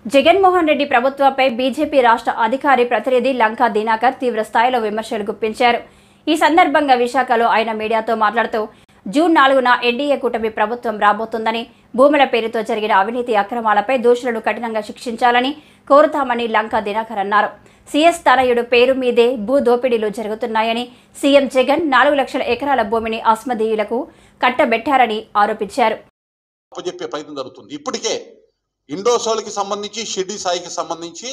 జగన్మోహన్ రెడ్డి ప్రభుత్వంపై బీజేపీ రాష్ట్ర అధికారి ప్రతినిధి లంకా దినాకర్ తీవ్ర స్థాయిలో విమర్శలు గుప్పించారు. ఈ సందర్భంగా విశాఖలో ఆయన మీడియాతో మాట్లాడుతూ జూన్ 4న ఎన్డీఏ కూటమి ప్రభుత్వం రాబోతుందని, భూముల పేరుతో జరిగిన అవినీతి అక్రమాలపై దోషులను కఠినంగా శిక్షించాలని కోరుతామని లంకా దినాకర్ అన్నారు. సీఎస్ తనయుడు పేరు మీదే భూ దోపిడీలు జరుగుతున్నాయని, సీఎం జగన్ 4 లక్షల ఎకరాల భూమిని అస్మదీయులకు కట్టబెట్టారని ఆరోపించారు. ఇప్పటికే ఇండోసోల్కి సంబంధించి, షిర్డీ సాయికి సంబంధించి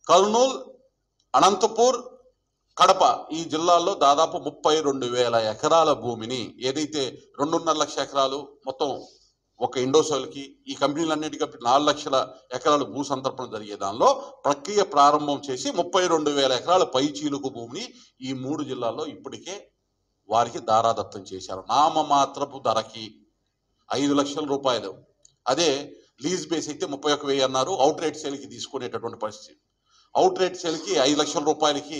కర్నూలు, అనంతపూర్, కడప ఈ జిల్లాల్లో దాదాపు 32,000 ఎకరాల భూమిని, ఏదైతే 2.5 లక్షల ఎకరాలు మొత్తం ఒక ఇండోసోల్కి, ఈ కంపెనీలన్నిటికీ 4 లక్షల ఎకరాలు భూ సంతర్పణ జరిగే దానిలో ప్రక్రియ ప్రారంభం చేసి 32,000 ఎకరాల పైచీలుకు భూమిని ఈ 3 జిల్లాల్లో ఇప్పటికే వారికి దారాదత్తం చేశారు. నామమాత్రపు ధరకి 5 లక్షల రూపాయలు. అదే లీజ్ బేస్ అయితే 31,000 అన్నారు. అవుట్ రేట్ సేల్కి తీసుకునేటటువంటి పరిస్థితి. అవుట్ రేట్ సేల్కి 5 లక్షల రూపాయలకి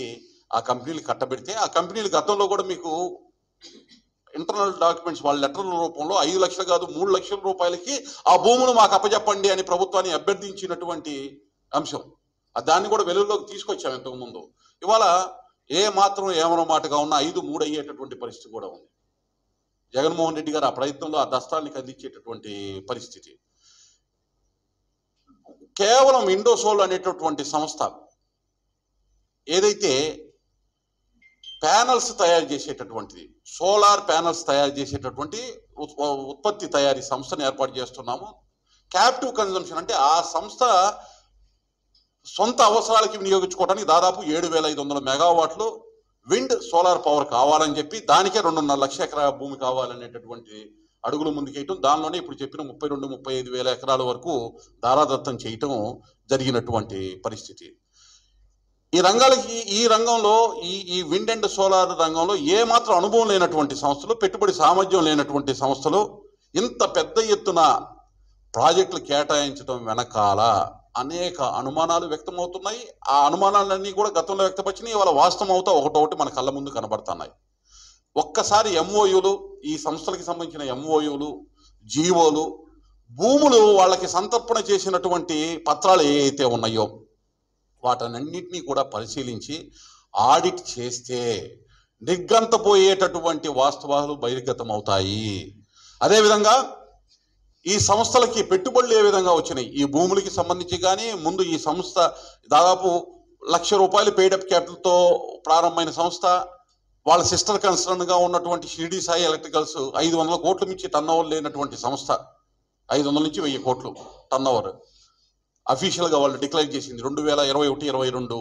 ఆ కంపెనీలు కట్టబెడితే, ఆ కంపెనీలు గతంలో కూడా మీకు ఇంటర్నల్ డాక్యుమెంట్స్ వాళ్ళ లెటర్ల రూపంలో 5 లక్షలు కాదు 3 లక్షల రూపాయలకి ఆ భూములు మాకు అప్పచెప్పండి అని ప్రభుత్వాన్ని అభ్యర్థించినటువంటి అంశం. దాన్ని కూడా వెలుగులోకి తీసుకొచ్చాము ఇంతకుముందు. ఇవాళ ఏ మాత్రం ఏమనో మాటగా ఉన్న 5-3 అయ్యేటటువంటి పరిస్థితి కూడా ఉంది. జగన్మోహన్ రెడ్డి గారు ఆ ప్రయత్నంలో ఆ దస్తాన్ని కదిలించేటటువంటి పరిస్థితి. కేవలం ఇండోసోల్ అనేటటువంటి సంస్థ ఏదైతే ప్యానల్స్ తయారు చేసేటటువంటిది, సోలార్ ప్యానల్స్ తయారు చేసేటటువంటి ఉత్పత్తి తయారీ సంస్థను ఏర్పాటు చేస్తున్నాము. క్యాప్టివ్ కన్జంప్షన్ అంటే ఆ సంస్థ సొంత అవసరాలకి వినియోగించుకోవడానికి దాదాపు 7,500 మెగావాట్లు విండ్ సోలార్ పవర్ కావాలని చెప్పి, దానికే 2.5 లక్షల ఎకరాల భూమి కావాలనేటటువంటి అడుగులు ముందుకేయటం, దానిలోనే ఇప్పుడు చెప్పిన 32-35 వేల ఎకరాల వరకు దారాదత్తం చేయటం జరిగినటువంటి పరిస్థితి. ఈ రంగంలో ఈ విండ్ అండ్ సోలార్ రంగంలో ఏమాత్రం అనుభవం లేనటువంటి సంస్థలు, పెట్టుబడి సామర్థ్యం లేనటువంటి సంస్థలు ఇంత పెద్ద ఎత్తున ప్రాజెక్టులు కేటాయించడం వెనకాల అనేక అనుమానాలు వ్యక్తమవుతున్నాయి. ఆ అనుమానాలన్నీ కూడా గతంలో వ్యక్తపరిచినాయి, ఇవాళ వాస్తవం అవుతా ఒకటొకటి మన కళ్ళ ముందు కనబడుతున్నాయి. ఒక్కసారి ఎంఓయూలు, ఈ సంస్థలకి సంబంధించిన ఎంఓయూలు, జీవోలు, భూములు వాళ్ళకి సంతర్పణ చేసినటువంటి పత్రాలు ఏవైతే ఉన్నాయో వాటన్నింటినీ కూడా పరిశీలించి ఆడిట్ చేస్తే నిర్గంతపోయేటటువంటి వాస్తవాలు బహిర్గతం అవుతాయి. అదేవిధంగా ఈ సంస్థలకి పెట్టుబడులు ఏ విధంగా వచ్చినాయి, ఈ భూములకి సంబంధించి కానీ, ముందు ఈ సంస్థ దాదాపు 1 లక్ష రూపాయలు పెయిడప్ క్యాపిటల్తో ప్రారంభమైన సంస్థ, వాళ్ళ సిస్టర్ కన్సర్న్గా ఉన్నటువంటి షిర్డీ సాయి ఎలక్ట్రికల్స్ 500 కోట్ల మించి టర్నోవర్ లేనటువంటి సంస్థ, 500 నుంచి 1000 కోట్లు టర్నోవర్ అఫీషియల్గా వాళ్ళు డిక్లేర్ చేసింది 2021-22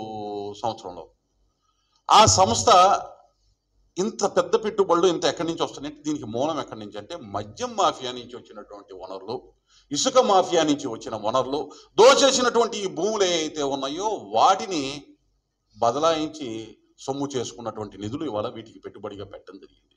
సంవత్సరంలో. ఆ సంస్థ ఇంత పెద్ద పెట్టుబడులు ఇంత ఎక్కడి నుంచి వస్తున్నాయంటే దీనికి మూలం ఎక్కడి నుంచి అంటే మద్యం మాఫియా నుంచి వచ్చినటువంటి వనరులు, ఇసుక మాఫియా నుంచి వచ్చిన వనరులు, దోచేసినటువంటి ఈ భూములు ఏవైతే ఉన్నాయో వాటిని బదలాయించి సొమ్ము చేసుకున్నటువంటి నిధులు ఇవాళ వీటికి పెట్టుబడిగా పెట్టడం జరిగింది.